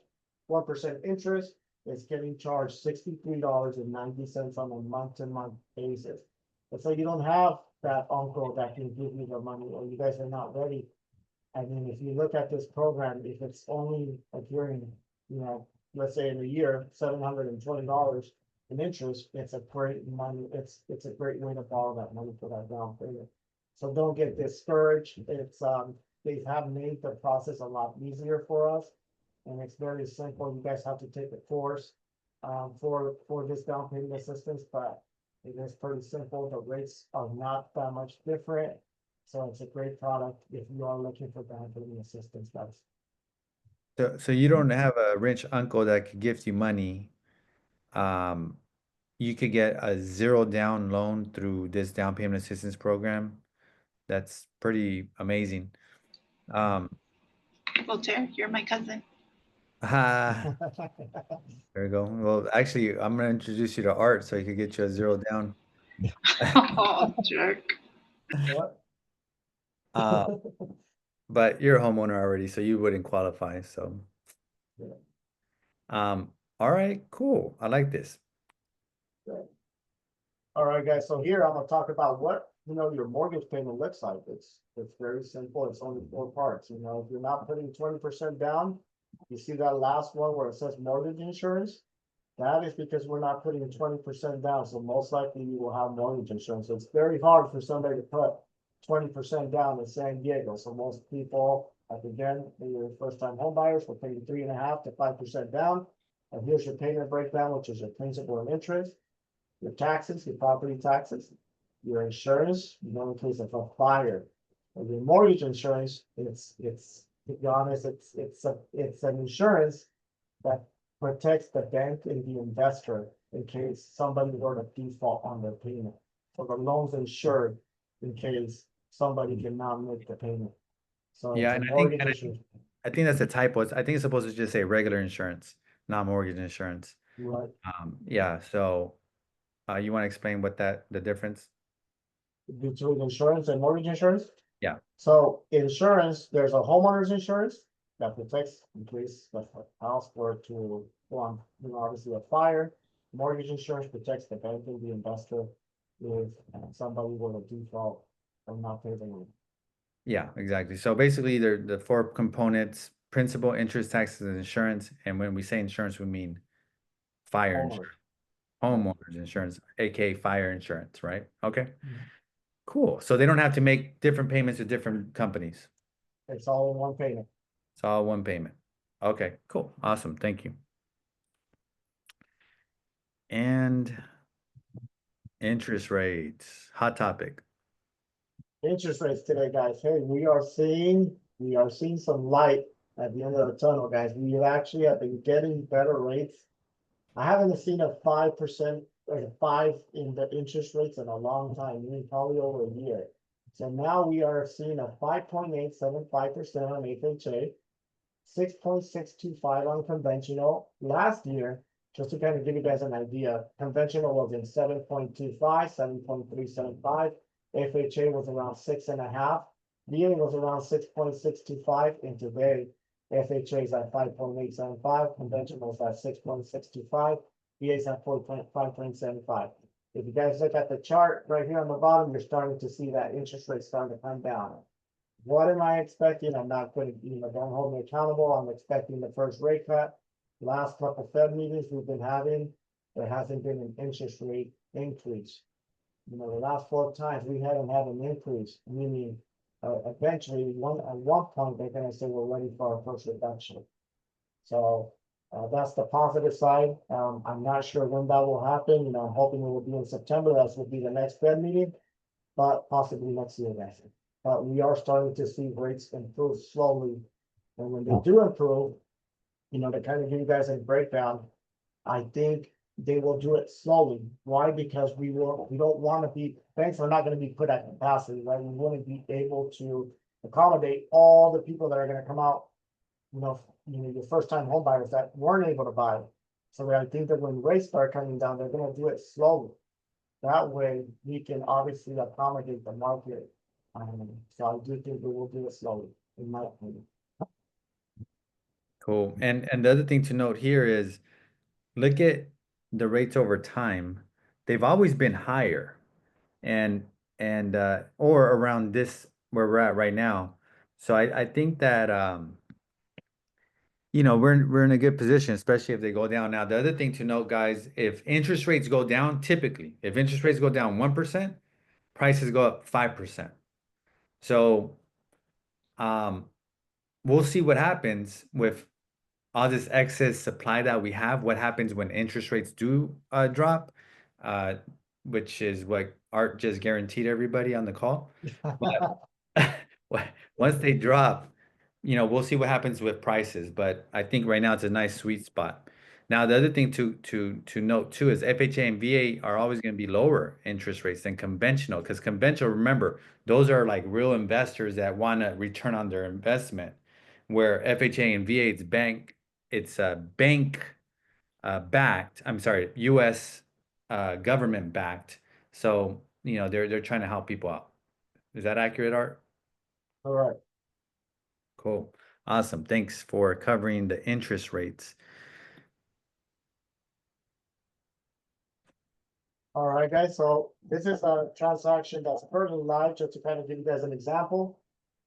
1% interest, it's getting charged $63.90 on a month-to-month basis. And so you don't have that uncle that can give you the money, or you guys are not ready. I mean, if you look at this program, if it's only accruing, let's say in a year, $720 in interest, it's a great money. It's a great way to borrow that money for that down payment. So don't get discouraged. They have made the process a lot easier for us, and it's very simple. You guys have to take a course for this down payment assistance, but it is pretty simple. The rates are not that much different. So it's a great product if you are looking for down payment assistance, guys. So you don't have a rich uncle that could gift you money. You could get a 0 down loan through this down payment assistance program. That's pretty amazing. Voltaire, you're my cousin. Ah, there you go. Well, actually, I'm gonna introduce you to Art so he could get you a 0 down. Oh, jerk. What? Uh, but you're a homeowner already, so you wouldn't qualify. So, Yeah. All right, cool. I like this. All right, guys. So here I'm gonna talk about what your mortgage payment looks like. It's very simple. It's only 4 parts. If you're not putting 20% down, you see that last one where it says mortgage insurance. That is because we're not putting 20% down. So most likely you will have mortgage insurance. So it's very hard for somebody to put 20% down in San Diego. So most people, like again, your first time home buyers will pay 3.5 to 5% down. And here's your payment breakdown, which is your principal and interest, your taxes, your property taxes, your insurance, in case of a fire. And your mortgage insurance, to be honest, it's an insurance that protects the bank and the investor in case somebody were to default on their payment. So the loan's insured in case somebody cannot make the payment. So Yeah, it's a and mortgage insurance, I think that's a typo. I think it's supposed to just say regular insurance, not mortgage insurance. right? Yeah, so you want to explain what the difference? Between insurance and mortgage insurance. Yeah. So insurance, there's a homeowner's insurance that protects in case the house were to go on, obviously a fire. Mortgage insurance protects the bank and the investor if somebody were to default or not pay the loan. Yeah, exactly. So basically, they're the four components: principal, interest, taxes, and insurance. And when we say insurance, we mean fire Homeowner. insurance, homeowners insurance, aka fire insurance, right? Okay, Mhm. cool. So they don't have to make different payments to different companies. It's all in one payment. It's all one payment. Okay, cool. Awesome. Thank you. And interest rates, hot topic. Interest rates today, guys. Hey, we are seeing some light at the end of the tunnel, guys. We actually have been getting better rates. I haven't seen a 5% or a 5 in the interest rates in a long time, meaning probably over a year. So now we are seeing a 5.875% on FHA, 6.625 on conventional. Last year, just to kind of give you guys an idea, conventional was in 7.25, 7.375. FHA was around 6.5. VA was around 6.625, and today FHA is at 5.875, conventional is at 6.625, VA is at 5.75. If you guys look at the chart right here on the bottom, you're starting to see that interest rate starting to come down. What am I expecting? I'm not going to, don't hold me accountable. I'm expecting the first rate cut. Last couple Fed meetings we've been having, there hasn't been an interest rate increase. The last 4 times we haven't had an increase, meaning eventually at one point they're going to say we're ready for our first reduction. So that's the positive side. I'm not sure when that will happen. I'm hoping it will be in September. That will be the next Fed meeting, but possibly next year, guys. But we are starting to see rates improve slowly. And when they do improve, to kind of give you guys a breakdown, I think they will do it slowly. Why? Because we don't want to be, banks are not going to be put at capacity, right? We want to be able to accommodate all the people that are going to come out, your first time home buyers that weren't able to buy. So I think that when rates start coming down, they're going to do it slowly. That way we can obviously accommodate the market. So I do think we will do it slowly, in my opinion. Cool. And the other thing to note here is look at the rates over time. They've always been higher and or around this where we're at right now. So I think that we're in a good position, especially if they go down. Now, the other thing to note, guys, if interest rates go down, typically, if interest rates go down 1%, prices go up 5%. So um we'll see what happens with all this excess supply that we have, what happens when interest rates do drop, uh, which is what Art just guaranteed everybody on the call. But once they drop, we'll see what happens with prices. But I think right now it's a nice sweet spot. Now, the other thing to note too is FHA and VA are always going to be lower interest rates than conventional because conventional, remember, those are like real investors that want to return on their investment, where FHA and VA it's bank backed. I'm sorry, U.S. Government backed. So they're trying to help people out. Is that accurate, Art? All right. Cool. Awesome. Thanks for covering the interest rates. All right, guys. So this is a transaction that's currently live, just to kind of give you guys an example.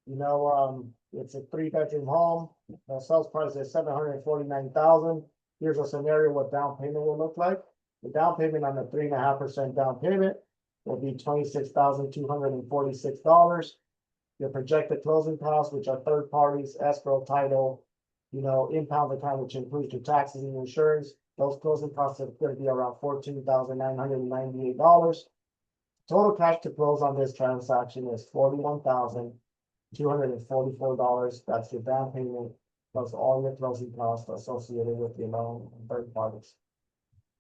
It's a 3-bedroom home. The sales price is 749,000. Here's a scenario what down payment will look like. The down payment on the 3.5% down payment will be $26,246. Your projected closing costs, which are third parties, escrow, title, impound account, which includes your taxes and insurance. Those closing costs are going to be around $14,998. Total cash to close on this transaction is $41,244. That's your down payment plus all your closing costs associated with the loan and third parties.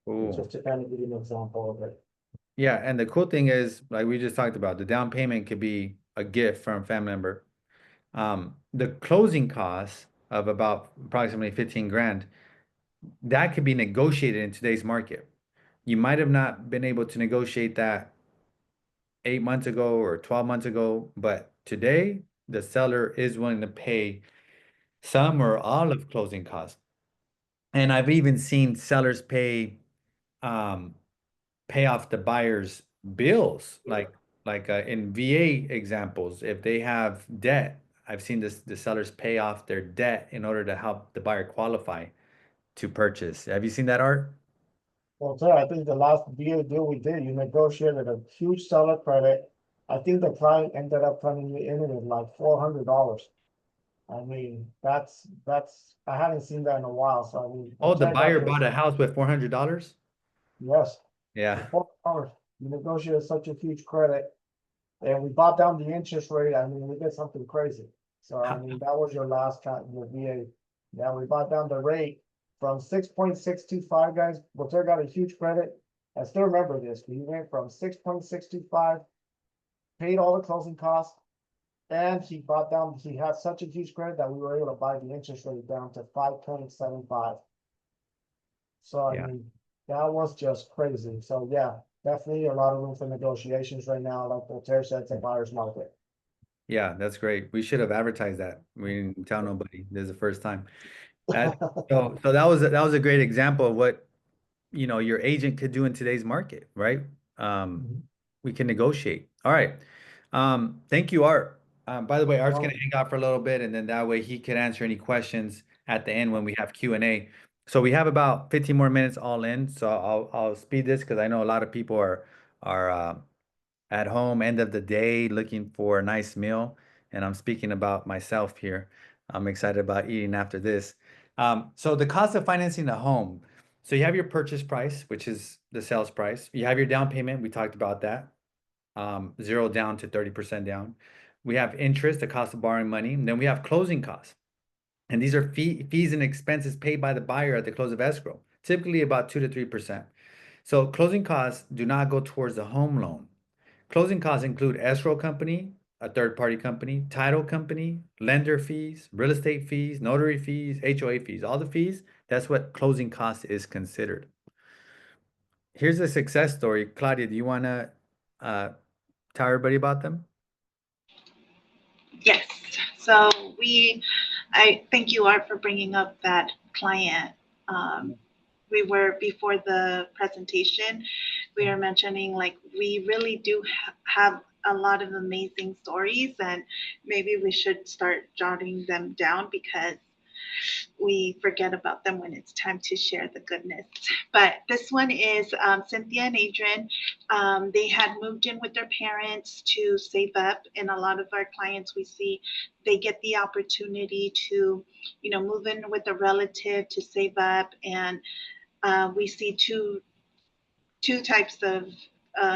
Cool. Just to kind of give you an example of it. Yeah, and the cool thing is, like we just talked about, the down payment could be a gift from a family member. The closing costs of about approximately 15 grand, that could be negotiated in today's market. You might have not been able to negotiate that 8 months ago or 12 months ago, but today the seller is willing to pay some or all of closing costs. And I've even seen sellers um, pay off the buyer's bills, like in VA examples, if they have debt, I've seen the sellers pay off their debt in order to help the buyer qualify to purchase. Have you seen that, Art? Well, sir, I think the last deal we did, you negotiated a huge seller credit. I think the client ended up coming in with like $400. I mean, I haven't seen that in a while, so I mean, Oh, the Voltaire got buyer this, bought a house with $400? yes. Yeah. $400. You negotiated such a huge credit, and we bought down the interest rate. I mean, we did something crazy. So I mean, that was your last time, your VA. Yeah, we bought down the rate from 6.625, guys. Voltaire got a huge credit. I still remember this. We went from 6.625, paid all the closing costs, and he had such a huge credit that we were able to buy the interest rate down to 5.75. So I Yeah. mean, that was just crazy. So yeah, definitely a lot of room for negotiations right now. Like Voltaire said, it's a buyer's market. Yeah, that's great. We should have advertised that. We didn't tell nobody. This is the first time. That, so that was a great example of what, your agent could do in today's market, right? Um, Mhm. we can negotiate. All right. Thank you, Art. By the way, Art's gonna Well, hang out for a little bit, and then that way he can answer any questions at the end when we have Q&A. So we have about 15 more minutes all in. So I'll speed this because I know a lot of people are at home, end of the day, looking for a nice meal. And I'm speaking about myself here. I'm excited about eating after this. So the cost of financing a home. So you have your purchase price, which is the sales price. You have your down payment. We talked about that. 0 down to 30% down. We have interest, the cost of borrowing money. And then we have closing costs. And these are fees and expenses paid by the buyer at the close of escrow, typically about 2 to 3%. So closing costs do not go towards the home loan. Closing costs include escrow company, a third-party company, title company, lender fees, real estate fees, notary fees, HOA fees, all the fees. That's what closing costs is considered. Here's a success story. Claudia, do you want to uh, tell everybody about them? Yes. So I thank you, Art, for bringing up that client. Um, we were before the presentation, we were mentioning like we really do have a lot of amazing stories, and maybe we should start jotting them down because we forget about them when it's time to share the goodness. But this one is Cynthia and Adrian. They had moved in with their parents to save up, and a lot of our clients we see they get the opportunity to, move in with a relative to save up, and we see two types of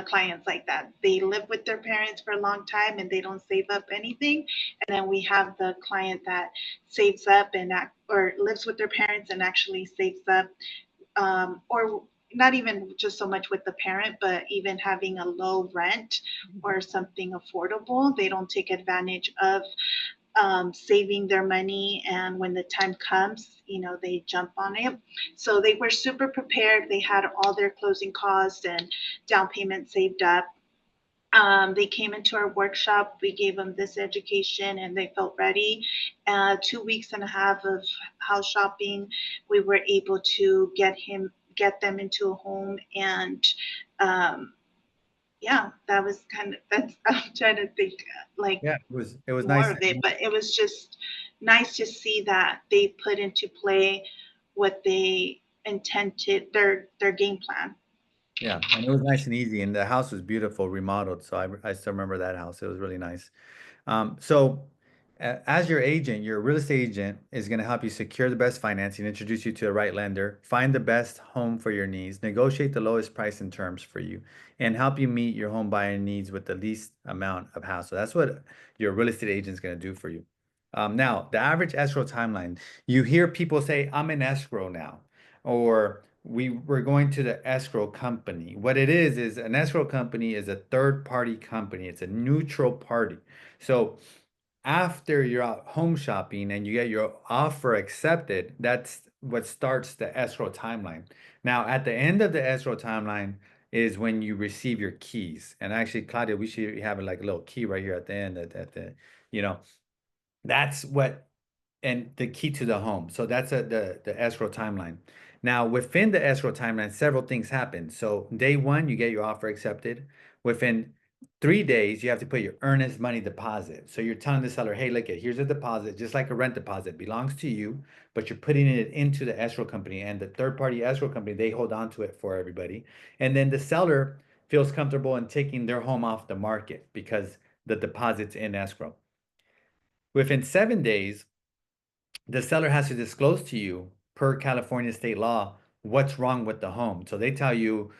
clients like that. They live with their parents for a long time and they don't save up anything. And then we have the client that saves up or lives with their parents and actually saves up, or not even just so much with the parent, but even having a low rent or something affordable. They don't take advantage of saving their money, and when the time comes, they jump on it. So they were super prepared. They had all their closing costs and down payment saved up. They came into our workshop. We gave them this education, and they felt ready. 2 weeks and a half of house shopping, we were able to get them into a home, and um, yeah, that was that's. I'm trying to think like Yeah, it was more nice. of it, but it was just nice to see that they put into play what they intended, their game plan. Yeah, and it was nice and easy, and the house was beautiful, remodeled. So I still remember that house. It was really nice. So, as your agent, your real estate agent is going to help you secure the best financing, introduce you to the right lender, find the best home for your needs, negotiate the lowest price and terms for you, and help you meet your home buying needs with the least amount of hassle. That's what your real estate agent is going to do for you. Now, the average escrow timeline, you hear people say, I'm in escrow now, or we're going to the escrow company. What it is an escrow company is a third party company. It's a neutral party. So after you're out home shopping and you get your offer accepted, that's what starts the escrow timeline. Now, at the end of the escrow timeline is when you receive your keys. And actually, Claudia, we should have like a little key right here at the end at the, you know, that's what and the key to the home. So that's the escrow timeline. Now, within the escrow timeline, several things happen. So day one, you get your offer accepted. Within 3 days, you have to put your earnest money deposit. So you're telling the seller, hey, look, here's a deposit, just like a rent deposit, belongs to you, but you're putting it into the escrow company, and the third party escrow company, they hold on to it for everybody. And then the seller feels comfortable in taking their home off the market because the deposit's in escrow. Within 7 days, the seller has to disclose to you per California state law what's wrong with the home. So they tell you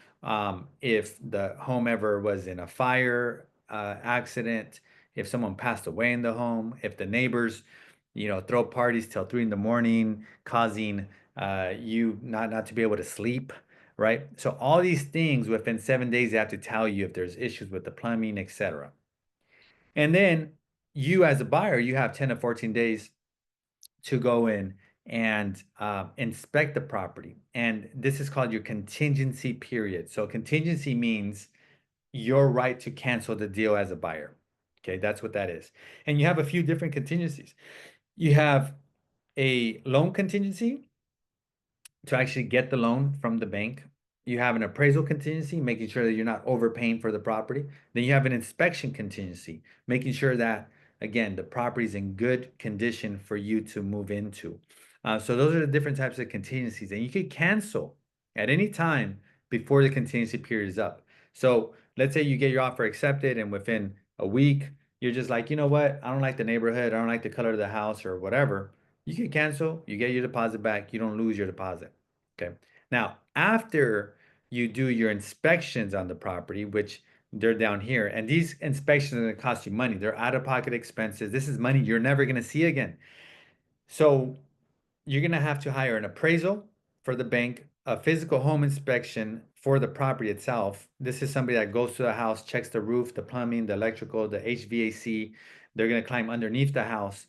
if the home ever was in a fire accident, if someone passed away in the home, if the neighbors, throw parties till 3 in the morning, causing you not to be able to sleep, right? So all these things within 7 days, they have to tell you if there's issues with the plumbing, etc. And then you as a buyer, you have 10 to 14 days to go in and inspect the property. And this is called your contingency period. So contingency means your right to cancel the deal as a buyer. Okay, that's what that is. And you have a few different contingencies. You have a loan contingency to actually get the loan from the bank. You have an appraisal contingency, making sure that you're not overpaying for the property. Then you have an inspection contingency, making sure that, again, the property is in good condition for you to move into. So those are the different types of contingencies, and you can cancel at any time before the contingency period is up. So let's say you get your offer accepted, and within a week, you're just like, you know what? I don't like the neighborhood. I don't like the color of the house or whatever. You can cancel, you get your deposit back, you don't lose your deposit. Okay. Now, after you do your inspections on the property, which they're down here, and these inspections are going to cost you money. They're out-of-pocket expenses. This is money you're never going to see again. So you're going to have to hire an appraisal for the bank, a physical home inspection for the property itself. This is somebody that goes to the house, checks the roof, the plumbing, the electrical, the HVAC. They're going to climb underneath the house,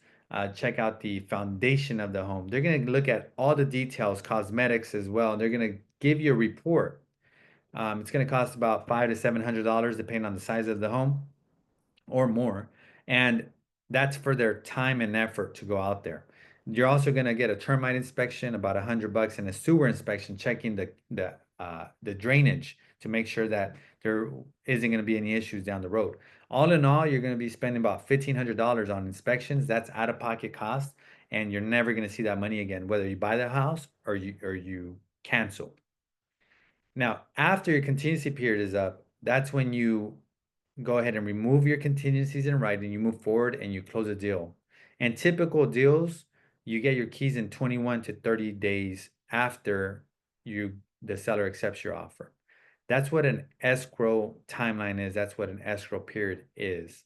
check out the foundation of the home. They're going to look at all the details, cosmetics as well. They're going to give you a report. It's going to cost about $500 to $700 depending on the size of the home or more. And that's for their time and effort to go out there. You're also going to get a termite inspection, about $100, and a sewer inspection, checking the drainage to make sure that there isn't going to be any issues down the road. All in all, you're going to be spending about $1,500 on inspections. That's out of pocket cost, and you're never going to see that money again, whether you buy the house or you cancel. Now, after your contingency period is up, that's when you go ahead and remove your contingencies in writing, you move forward and you close a deal. And typical deals, you get your keys in 21 to 30 days after the seller accepts your offer. That's what an escrow timeline is. That's what an escrow period is.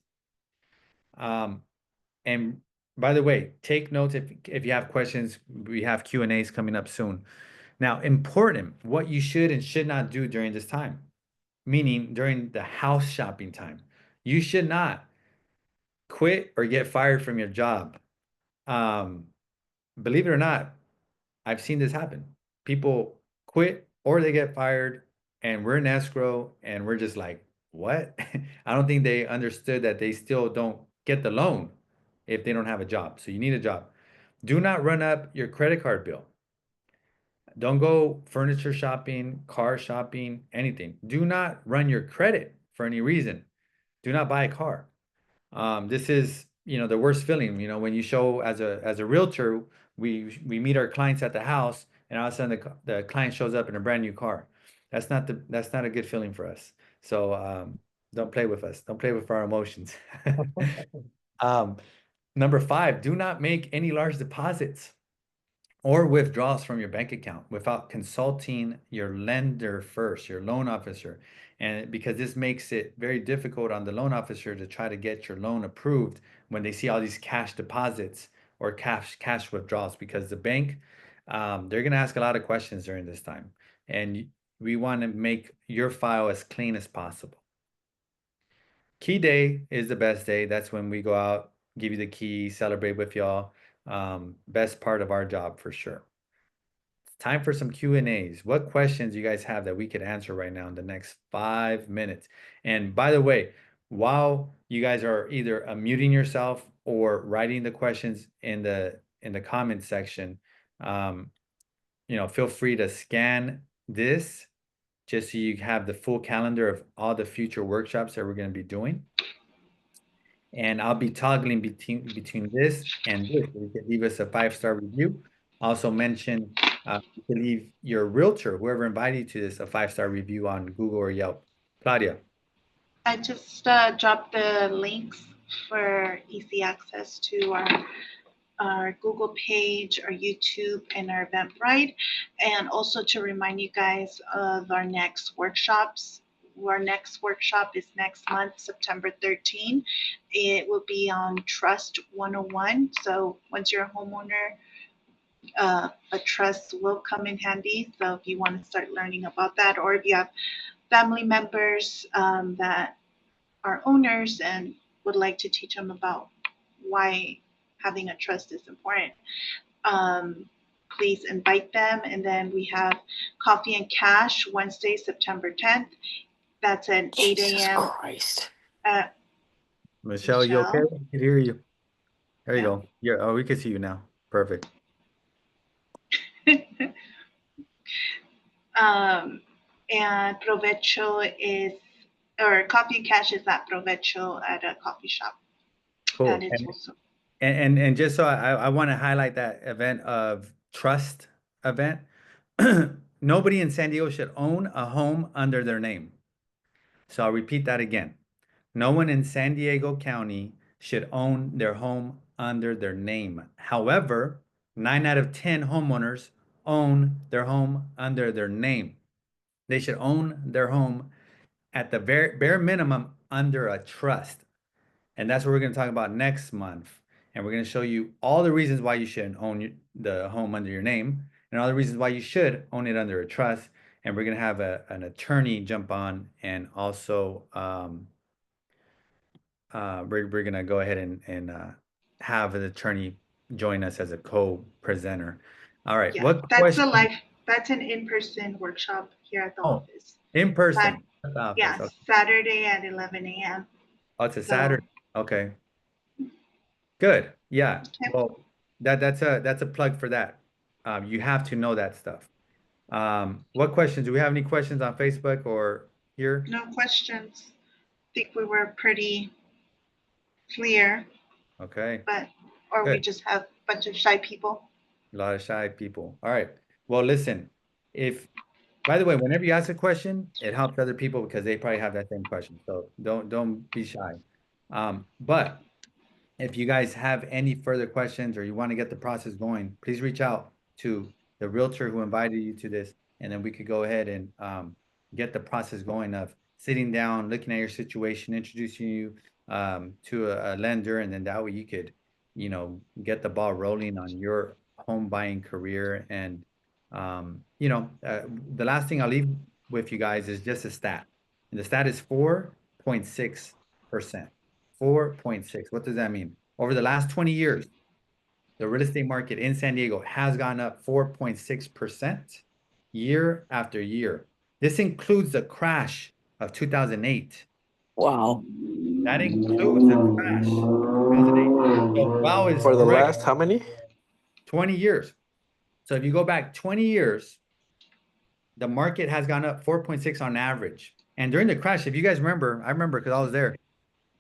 And by the way, take notes if you have questions. We have Q&As coming up soon. Now, important, what you should and should not do during this time, meaning during the house shopping time. You should not quit or get fired from your job. Um, Believe it or not, I've seen this happen. People quit or they get fired, and we're in escrow, and we're just like, what? I don't think they understood that they still don't get the loan if they don't have a job. So you need a job. Do not run up your credit card bill. Don't go furniture shopping, car shopping, anything. Do not run your credit for any reason. Do not buy a car. This is, the worst feeling, when you show as a realtor, we meet our clients at the house, and all of a sudden the client shows up in a brand new car. That's not a good feeling for us. So don't play with us. Don't play with our emotions. Um, Number 5, do not make any large deposits or withdrawals from your bank account without consulting your lender first, your loan officer. And because this makes it very difficult on the loan officer to try to get your loan approved when they see all these cash deposits or cash withdrawals, because the bank, they're going to ask a lot of questions during this time. and we want to make your file as clean as possible. Key day is the best day. That's when we go out, give you the key, celebrate with y'all. Best part of our job for sure. It's time for some Q&As. What questions you guys have that we could answer right now in the next 5 minutes? And by the way, while you guys are either unmuting yourself or writing the questions in the comment section, feel free to scan this just so you have the full calendar of all the future workshops that we're going to be doing. And I'll be toggling between this and this. You can leave us a 5-star review. Also mention you can leave your realtor, whoever invited you to this, a 5-star review on Google or Yelp. Claudia. I just dropped the links for easy access to our Google page, our YouTube, and our Eventbrite, and also to remind you guys of our next workshops. Our next workshop is next month, September 13. It will be on Trust 101. So once you're a homeowner, a trust will come in handy. So if you want to start learning about that, or if you have family members that are owners and would like to teach them about why having a trust is important, please invite them. And then we have Coffee and Cash Wednesday, September 10th. That's at 8 a.m. Christ. Michelle, you okay? I can hear you. There you Yeah. go. Yeah. Oh, we can see you now. Perfect. And Provecho is, or Coffee and Cash is at Provecho at a coffee shop. Cool. That is also. And just so I want to highlight that event of trust event. Nobody in San Diego should own a home under their name. So I'll repeat that again. No one in San Diego County should own their home under their name. However, 9 out of 10 homeowners own their home under their name. They should own their home at the bare minimum under a trust. And that's what we're going to talk about next month. And we're going to show you all the reasons why you shouldn't own the home under your name and all the reasons why you should own it under a trust. And we're going to have an attorney jump on, and also we're going to go ahead and have an attorney join us as a co-presenter. All right. Yeah, What that's question? a live, that's an in-person workshop here at the office. In person. Sat- At the office. Yeah, Okay. Saturday at 11 a.m. Oh, it's a So- Saturday. Okay. Good. Yeah. Okay. Well, that's a plug for that. You have to know that stuff. What questions? Do we have any questions on Facebook or here? No questions. I think we were pretty clear, Okay. or we Good. just have a bunch of shy people. A lot of shy people. All right. Well, listen, by the way, whenever you ask a question, it helps other people because they probably have that same question. So don't be shy. But if you guys have any further questions or you want to get the process going, please reach out to the realtor who invited you to this, and then we could go ahead and get the process going of sitting down, looking at your situation, introducing you to a lender, and then that way you could, get the ball rolling on your home buying career. And the last thing I'll leave with you guys is just a stat, and the stat is 4.6%. 4.6. What does that mean? Over the last 20 years, the real estate market in San Diego has gone up 4.6% year after year. This includes the crash of 2008. Wow. That includes the crash of 2008. So wow is For the correct. last how many? 20 years. So if you go back 20 years, the market has gone up 4.6 on average. And during the crash, if you guys remember, I remember because I was there,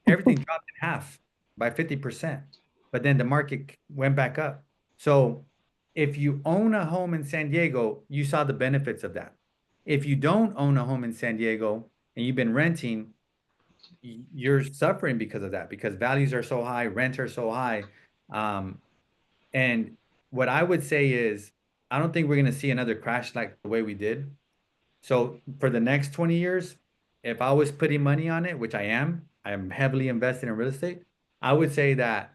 everything dropped in half by 50%, but then the market went back up. So if you own a home in San Diego, you saw the benefits of that. If you don't own a home in San Diego and you've been renting, you're suffering because of that, because values are so high, rent are so high. And what I would say is, I don't think we're going to see another crash like the way we did. So for the next 20 years, if I was putting money on it, which I am heavily invested in real estate, I would say that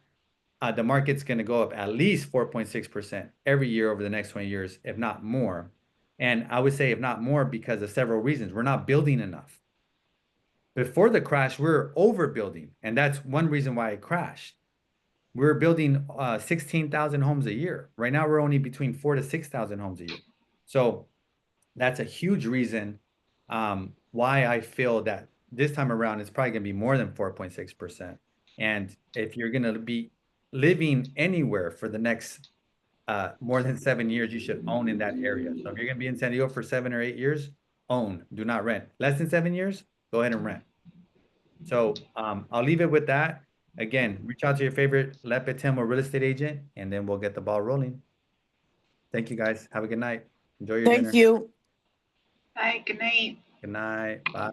the market's going to go up at least 4.6% every year over the next 20 years, if not more. And I would say, if not more, because of several reasons. We're not building enough. Before the crash, we were overbuilding, and that's one reason why it crashed. We were building 16,000 homes a year. Right now, we're only between 4,000 to 6,000 homes a year. So that's a huge reason why I feel that this time around it's probably going to be more than 4.6%. And if you're going to be living anywhere for the next more than 7 years, you should own in that area. So if you're going to be in San Diego for 7 or 8 years, own, do not rent. Less than 7 years, go ahead and rent. So I'll leave it with that. Again, reach out to your favorite Lepe Tendwell real estate agent, and then we'll get the ball rolling. Thank you, guys. Have a good night. Enjoy your dinner. Thank you. Bye. Good night. Good night. Bye.